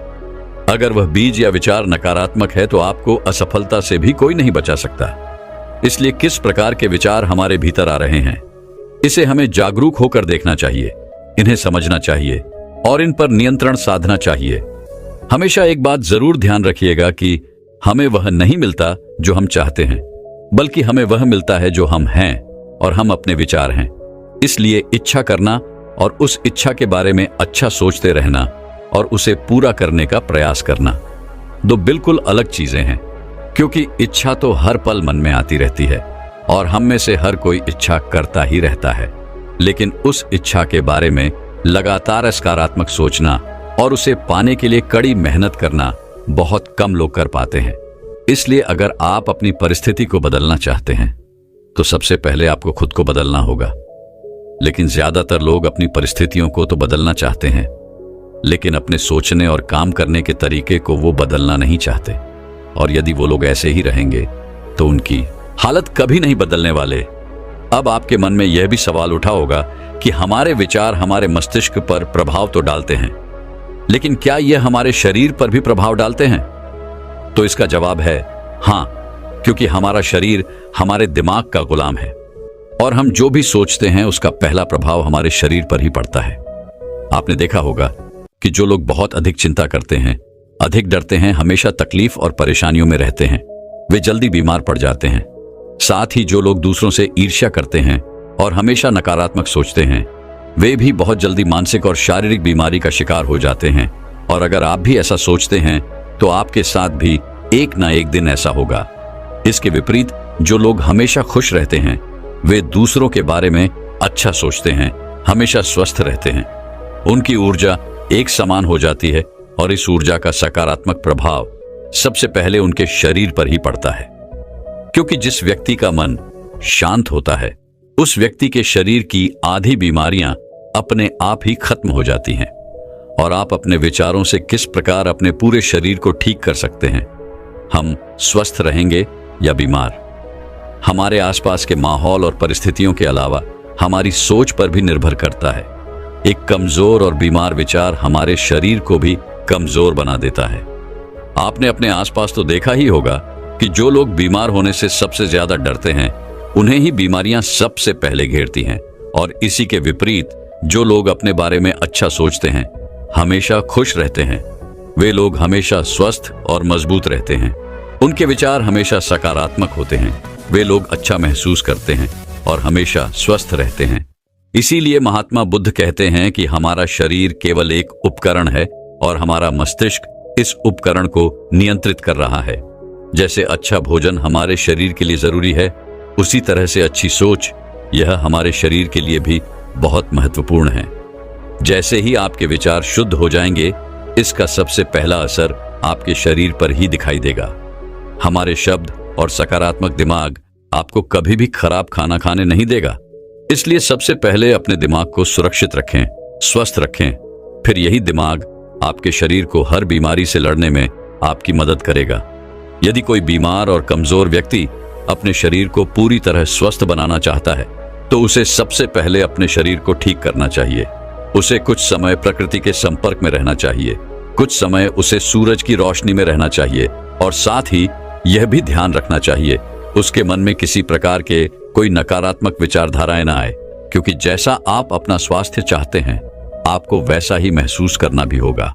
Speaker 1: अगर वह बीज या विचार नकारात्मक है तो आपको असफलता से भी कोई नहीं बचा सकता। इसलिए किस प्रकार के विचार हमारे भीतर आ रहे हैं, इसे हमें जागरूक होकर देखना चाहिए, इन्हें समझना चाहिए और इन पर नियंत्रण साधना चाहिए। हमेशा एक बात जरूर ध्यान रखिएगा कि हमें वह नहीं मिलता जो हम चाहते हैं, बल्कि हमें वह मिलता है जो हम हैं और हम अपने विचार हैं। इसलिए इच्छा करना और उस इच्छा के बारे में अच्छा सोचते रहना और उसे पूरा करने का प्रयास करना दो बिल्कुल अलग चीजें हैं, क्योंकि इच्छा तो हर पल मन में आती रहती है और हम में से हर कोई इच्छा करता ही रहता है, लेकिन उस इच्छा के बारे में लगातार सकारात्मक सोचना और उसे पाने के लिए कड़ी मेहनत करना बहुत कम लोग कर पाते हैं। इसलिए अगर आप अपनी परिस्थिति को बदलना चाहते हैं तो सबसे पहले आपको खुद को बदलना होगा। लेकिन ज्यादातर लोग अपनी परिस्थितियों को तो बदलना चाहते हैं, लेकिन अपने सोचने और काम करने के तरीके को वो बदलना नहीं चाहते। और यदि वो लोग ऐसे ही रहेंगे तो उनकी हालत कभी नहीं बदलने वाले। अब आपके मन में यह भी सवाल उठा होगा कि हमारे विचार हमारे मस्तिष्क पर प्रभाव तो डालते हैं, लेकिन क्या यह हमारे शरीर पर भी प्रभाव डालते हैं? तो इसका जवाब है हां, क्योंकि हमारा शरीर हमारे दिमाग का गुलाम है और हम जो भी सोचते हैं उसका पहला प्रभाव हमारे शरीर पर ही पड़ता है। आपने देखा होगा कि जो लोग बहुत अधिक चिंता करते हैं, अधिक डरते हैं, हमेशा तकलीफ और परेशानियों में रहते हैं, वे जल्दी बीमार पड़ जाते हैं। साथ ही जो लोग दूसरों से ईर्ष्या करते हैं और हमेशा नकारात्मक सोचते हैं, वे भी बहुत जल्दी मानसिक और शारीरिक बीमारी का शिकार हो जाते हैं। और अगर आप भी ऐसा सोचते हैं तो आपके साथ भी एक ना एक दिन ऐसा होगा। इसके विपरीत जो लोग हमेशा खुश रहते हैं, वे दूसरों के बारे में अच्छा सोचते हैं, हमेशा स्वस्थ रहते हैं, उनकी ऊर्जा एक समान हो जाती है और इस ऊर्जा का सकारात्मक प्रभाव सबसे पहले उनके शरीर पर ही पड़ता है। क्योंकि जिस व्यक्ति का मन शांत होता है, उस व्यक्ति के शरीर की आधी बीमारियां अपने आप ही खत्म हो जाती हैं। और आप अपने विचारों से किस प्रकार अपने पूरे शरीर को ठीक कर सकते हैं। हम स्वस्थ रहेंगे या बीमार, हमारे आसपास के माहौल और परिस्थितियों के अलावा हमारी सोच पर भी निर्भर करता है। एक कमजोर और बीमार विचार हमारे शरीर को भी कमजोर बना देता है। आपने अपने आसपास तो देखा ही होगा कि जो लोग बीमार होने से सबसे ज्यादा डरते हैं, उन्हें ही बीमारियां सबसे पहले घेरती हैं। और इसी के विपरीत जो लोग अपने बारे में अच्छा सोचते हैं, हमेशा खुश रहते हैं, वे लोग हमेशा स्वस्थ और मजबूत रहते हैं। उनके विचार हमेशा सकारात्मक होते हैं, वे लोग अच्छा महसूस करते हैं और हमेशा स्वस्थ रहते हैं। इसीलिए महात्मा बुद्ध कहते हैं कि हमारा शरीर केवल एक उपकरण है और हमारा मस्तिष्क इस उपकरण को नियंत्रित कर रहा है। जैसे अच्छा भोजन हमारे शरीर के लिए जरूरी है, उसी तरह से अच्छी सोच यह हमारे शरीर के लिए भी बहुत महत्वपूर्ण है। जैसे ही आपके विचार शुद्ध हो जाएंगे, इसका सबसे पहला असर आपके शरीर पर ही दिखाई देगा। हमारे शब्द और सकारात्मक दिमाग आपको कभी भी खराब खाना खाने नहीं देगा। इसलिए सबसे पहले अपने दिमाग को सुरक्षित रखें, स्वस्थ रखें, फिर यही दिमाग आपके शरीर को हर बीमारी से लड़ने में आपकी मदद करेगा। यदि कोई बीमार और कमजोर व्यक्ति अपने शरीर को पूरी तरह स्वस्थ बनाना चाहता है, तो उसे सबसे पहले अपने शरीर को ठीक करना चाहिए। उसे कुछ समय प्रकृति के संपर्क में रहना चाहिए, कुछ समय उसे सूरज की रोशनी में रहना चाहिए और साथ ही यह भी ध्यान रखना चाहिए उसके मन में किसी प्रकार के कोई नकारात्मक विचारधाराएं ना आए, क्योंकि जैसा आप अपना स्वास्थ्य चाहते हैं, आपको वैसा ही महसूस करना भी होगा।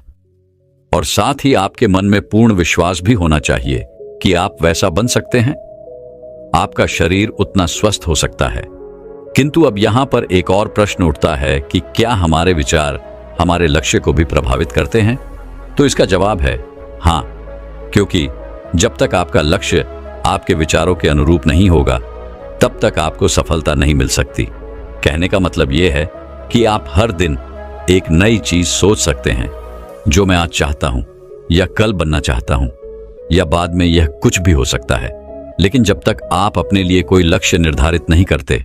Speaker 1: और साथ ही आपके मन में पूर्ण विश्वास भी होना चाहिए कि आप वैसा बन सकते हैं, आपका शरीर उतना स्वस्थ हो सकता है। किंतु अब यहां पर एक और प्रश्न उठता है कि क्या हमारे विचार हमारे लक्ष्य को भी प्रभावित करते हैं? तो इसका जवाब है हां, क्योंकि जब तक आपका लक्ष्य आपके विचारों के अनुरूप नहीं होगा, तब तक आपको सफलता नहीं मिल सकती। कहने का मतलब यह है कि आप हर दिन एक नई चीज सोच सकते हैं, जो मैं आज चाहता हूं या कल बनना चाहता हूं या बाद में यह कुछ भी हो सकता है। लेकिन जब तक आप अपने लिए कोई लक्ष्य निर्धारित नहीं करते,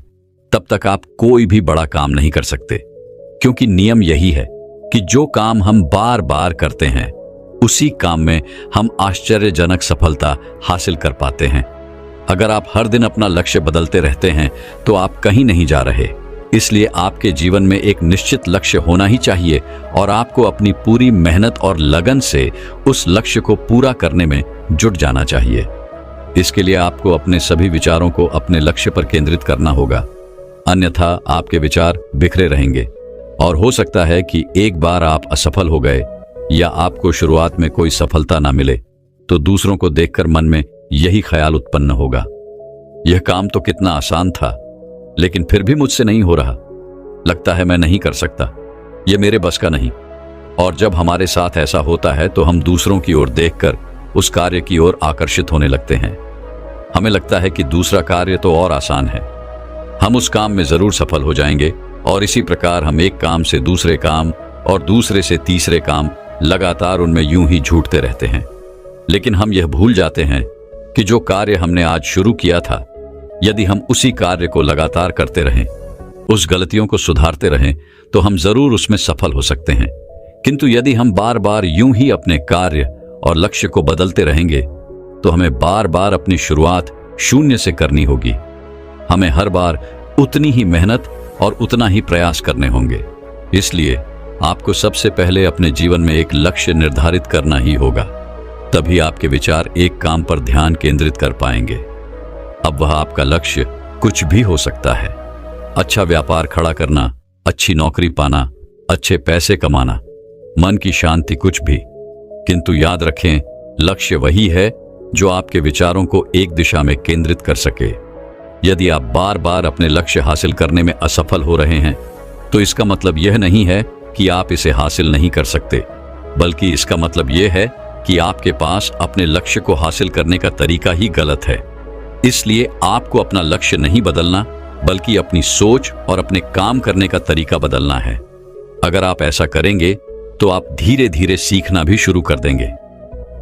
Speaker 1: तब तक आप कोई भी बड़ा काम नहीं कर सकते। क्योंकि नियम यही है कि जो काम हम बार बार करते हैं, उसी काम में हम आश्चर्यजनक सफलता हासिल कर पाते हैं। अगर आप हर दिन अपना लक्ष्य बदलते रहते हैं, तो आप कहीं नहीं जा रहे। इसलिए आपके जीवन में एक निश्चित लक्ष्य होना ही चाहिए और आपको अपनी पूरी मेहनत और लगन से उस लक्ष्य को पूरा करने में जुट जाना चाहिए। इसके लिए आपको अपने सभी विचारों को अपने लक्ष्य पर केंद्रित करना होगा, अन्यथा आपके विचार बिखरे रहेंगे और हो सकता है कि एक बार आप असफल हो गए या आपको शुरुआत में कोई सफलता ना मिले तो दूसरों को देखकर मन में यही ख्याल उत्पन्न होगा, यह काम तो कितना आसान था, लेकिन फिर भी मुझसे नहीं हो रहा। लगता है मैं नहीं कर सकता, यह मेरे बस का नहीं। और जब हमारे साथ ऐसा होता है तो हम दूसरों की ओर देखकर उस कार्य की ओर आकर्षित होने लगते हैं। हमें लगता है कि दूसरा कार्य तो और आसान है, हम उस काम में जरूर सफल हो जाएंगे। और इसी प्रकार हम एक काम से दूसरे काम और दूसरे से तीसरे काम लगातार उनमें यूं ही झूठते रहते हैं। लेकिन हम यह भूल जाते हैं कि जो कार्य हमने आज शुरू किया था, यदि हम उसी कार्य को लगातार करते रहें, उस गलतियों को सुधारते रहें, तो हम जरूर उसमें सफल हो सकते हैं। किंतु यदि हम बार बार यूं ही अपने कार्य और लक्ष्य को बदलते रहेंगे, तो हमें बार बार अपनी शुरुआत शून्य से करनी होगी। हमें हर बार उतनी ही मेहनत और उतना ही प्रयास करने होंगे। इसलिए आपको सबसे पहले अपने जीवन में एक लक्ष्य निर्धारित करना ही होगा, तभी आपके विचार एक काम पर ध्यान केंद्रित कर पाएंगे। अब वह आपका लक्ष्य कुछ भी हो सकता है। अच्छा व्यापार खड़ा करना, अच्छी नौकरी पाना, अच्छे पैसे कमाना, मन की शांति, कुछ भी। किंतु याद रखें, लक्ष्य वही है जो आपके विचारों को एक दिशा में केंद्रित कर सके। यदि आप बार बार अपने लक्ष्य हासिल करने में असफल हो रहे हैं, तो इसका मतलब यह नहीं है कि आप इसे हासिल नहीं कर सकते, बल्कि इसका मतलब यह है कि आपके पास अपने लक्ष्य को हासिल करने का तरीका ही गलत है। इसलिए आपको अपना लक्ष्य नहीं बदलना, बल्कि अपनी सोच और अपने काम करने का तरीका बदलना है। अगर आप ऐसा करेंगे तो आप धीरे धीरे सीखना भी शुरू कर देंगे।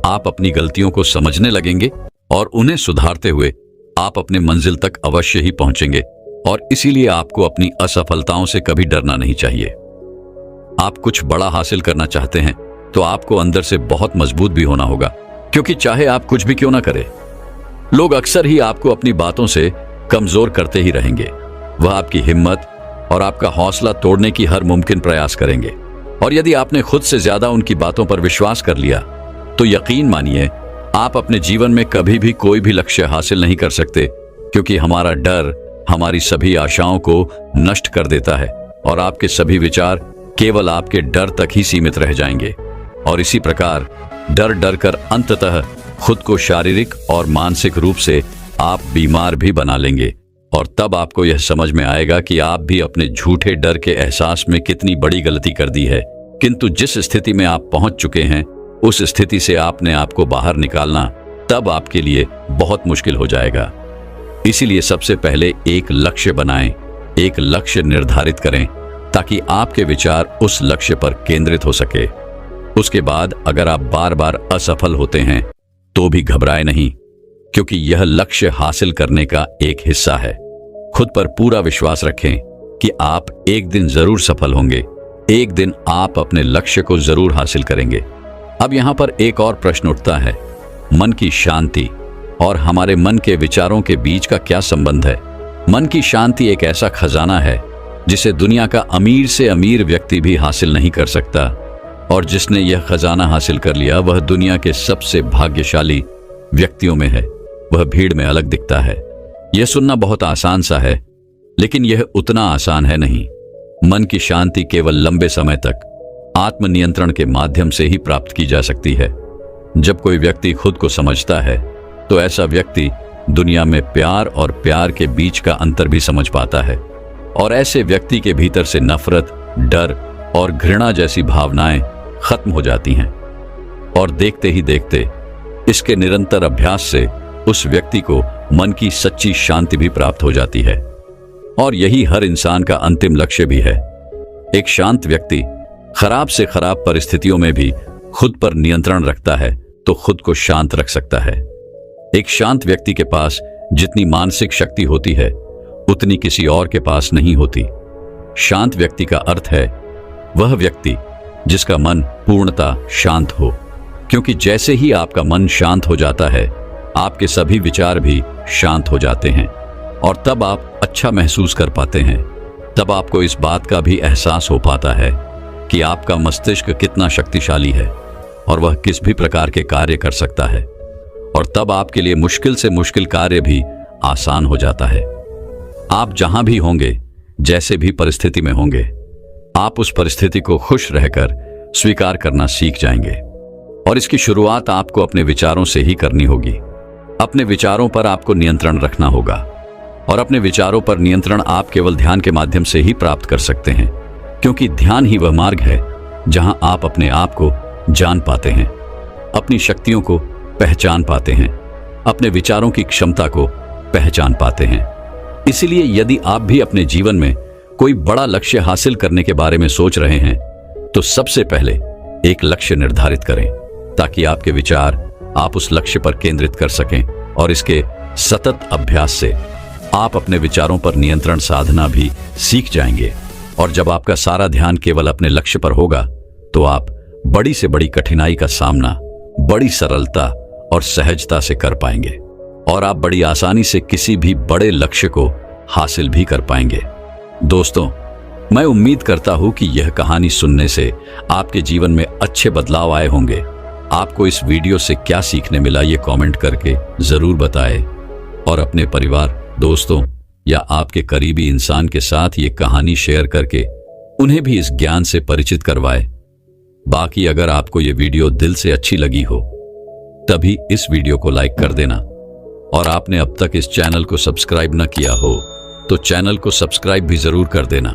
Speaker 1: आप अपनी गलतियों को समझने लगेंगे और उन्हें सुधारते हुए आप अपने मंजिल तक अवश्य ही पहुंचेंगे। और इसीलिए आपको अपनी असफलताओं से कभी डरना नहीं चाहिए। आप कुछ बड़ा हासिल करना चाहते हैं तो आपको अंदर से बहुत मजबूत भी होना होगा, क्योंकि चाहे आप कुछ भी क्यों ना करें, लोग अक्सर ही आपको अपनी बातों से कमजोर करते ही रहेंगे। वह आपकी हिम्मत और आपका हौसला तोड़ने की हर मुमकिन प्रयास करेंगे। और यदि आपने खुद से ज्यादा उनकी बातों पर विश्वास कर लिया, तो यकीन मानिए आप अपने जीवन में कभी भी कोई भी लक्ष्य हासिल नहीं कर सकते, क्योंकि हमारा डर हमारी सभी आशाओं को नष्ट कर देता है और आपके सभी विचार केवल आपके डर तक ही सीमित रह जाएंगे। और इसी प्रकार डर डर कर अंततः खुद को शारीरिक और मानसिक रूप से आप बीमार भी बना लेंगे। और तब आपको यह समझ में आएगा कि आप भी अपने झूठे डर के एहसास में कितनी बड़ी गलती कर दी है। किंतु जिस स्थिति में आप पहुंच चुके हैं, उस स्थिति से आपने आपको बाहर निकालना तब आपके लिए बहुत मुश्किल हो जाएगा। इसीलिए सबसे पहले एक लक्ष्य बनाएं, एक लक्ष्य निर्धारित करें, ताकि आपके विचार उस लक्ष्य पर केंद्रित हो सके। उसके बाद अगर आप बार बार असफल होते हैं तो भी घबराएं नहीं, क्योंकि यह लक्ष्य हासिल करने का एक हिस्सा है। खुद पर पूरा विश्वास रखें कि आप एक दिन जरूर सफल होंगे, एक दिन आप अपने लक्ष्य को जरूर हासिल करेंगे। अब यहां पर एक और प्रश्न उठता है, मन की शांति और हमारे मन के विचारों के बीच का क्या संबंध है? मन की शांति एक ऐसा खजाना है जिसे दुनिया का अमीर से अमीर व्यक्ति भी हासिल नहीं कर सकता, और जिसने यह खजाना हासिल कर लिया वह दुनिया के सबसे भाग्यशाली व्यक्तियों में है। वह भीड़ में अलग दिखता है। यह सुनना बहुत आसान सा है, लेकिन यह उतना आसान है नहीं। मन की शांति केवल लंबे समय तक आत्मनियंत्रण के माध्यम से ही प्राप्त की जा सकती है। जब कोई व्यक्ति खुद को समझता है तो ऐसा व्यक्ति दुनिया में प्यार और प्यार के बीच का अंतर भी समझ पाता है, और ऐसे व्यक्ति के भीतर से नफरत, डर और घृणा जैसी भावनाएं खत्म हो जाती हैं। और देखते ही देखते इसके निरंतर अभ्यास से उस व्यक्ति को मन की सच्ची शांति भी प्राप्त हो जाती है। और यही हर इंसान का अंतिम लक्ष्य भी है। एक शांत व्यक्ति खराब से खराब परिस्थितियों में भी खुद पर नियंत्रण रखता है तो खुद को शांत रख सकता है। एक शांत व्यक्ति के पास जितनी मानसिक शक्ति होती है उतनी किसी और के पास नहीं होती। शांत व्यक्ति का अर्थ है वह व्यक्ति जिसका मन पूर्णतः शांत हो, क्योंकि जैसे ही आपका मन शांत हो जाता है आपके सभी विचार भी शांत हो जाते हैं और तब आप अच्छा महसूस कर पाते हैं। तब आपको इस बात का भी एहसास हो पाता है कि आपका मस्तिष्क कितना शक्तिशाली है और वह किस भी प्रकार के कार्य कर सकता है, और तब आपके लिए मुश्किल से मुश्किल कार्य भी आसान हो जाता है। आप जहां भी होंगे, जैसे भी परिस्थिति में होंगे, आप उस परिस्थिति को खुश रहकर स्वीकार करना सीख जाएंगे। और इसकी शुरुआत आपको अपने विचारों से ही करनी होगी। अपने विचारों पर आपको नियंत्रण रखना होगा, और अपने विचारों पर नियंत्रण आप केवल ध्यान के माध्यम से ही प्राप्त कर सकते हैं, क्योंकि ध्यान ही वह मार्ग है जहां आप अपने आप को जान पाते हैं, अपनी शक्तियों को पहचान पाते हैं, अपने विचारों की क्षमता को पहचान पाते हैं। इसीलिए यदि आप भी अपने जीवन में कोई बड़ा लक्ष्य हासिल करने के बारे में सोच रहे हैं तो सबसे पहले एक लक्ष्य निर्धारित करें, ताकि आपके विचार आप उस लक्ष्य पर केंद्रित कर सकें, और इसके सतत अभ्यास से आप अपने विचारों पर नियंत्रण साधना भी सीख जाएंगे। और जब आपका सारा ध्यान केवल अपने लक्ष्य पर होगा तो आप बड़ी से बड़ी कठिनाई का सामना बड़ी सरलता और सहजता से कर पाएंगे, और आप बड़ी आसानी से किसी भी बड़े लक्ष्य को हासिल भी कर पाएंगे। दोस्तों, मैं उम्मीद करता हूं कि यह कहानी सुनने से आपके जीवन में अच्छे बदलाव आए होंगे। आपको इस वीडियो से क्या सीखने मिला ये कमेंट करके जरूर बताएं, और अपने परिवार, दोस्तों या आपके करीबी इंसान के साथ ये कहानी शेयर करके उन्हें भी इस ज्ञान से परिचित करवाएं। बाकी अगर आपको ये वीडियो दिल से अच्छी लगी हो तभी इस वीडियो को लाइक कर देना, और आपने अब तक इस चैनल को सब्सक्राइब न किया हो तो चैनल को सब्सक्राइब भी जरूर कर देना।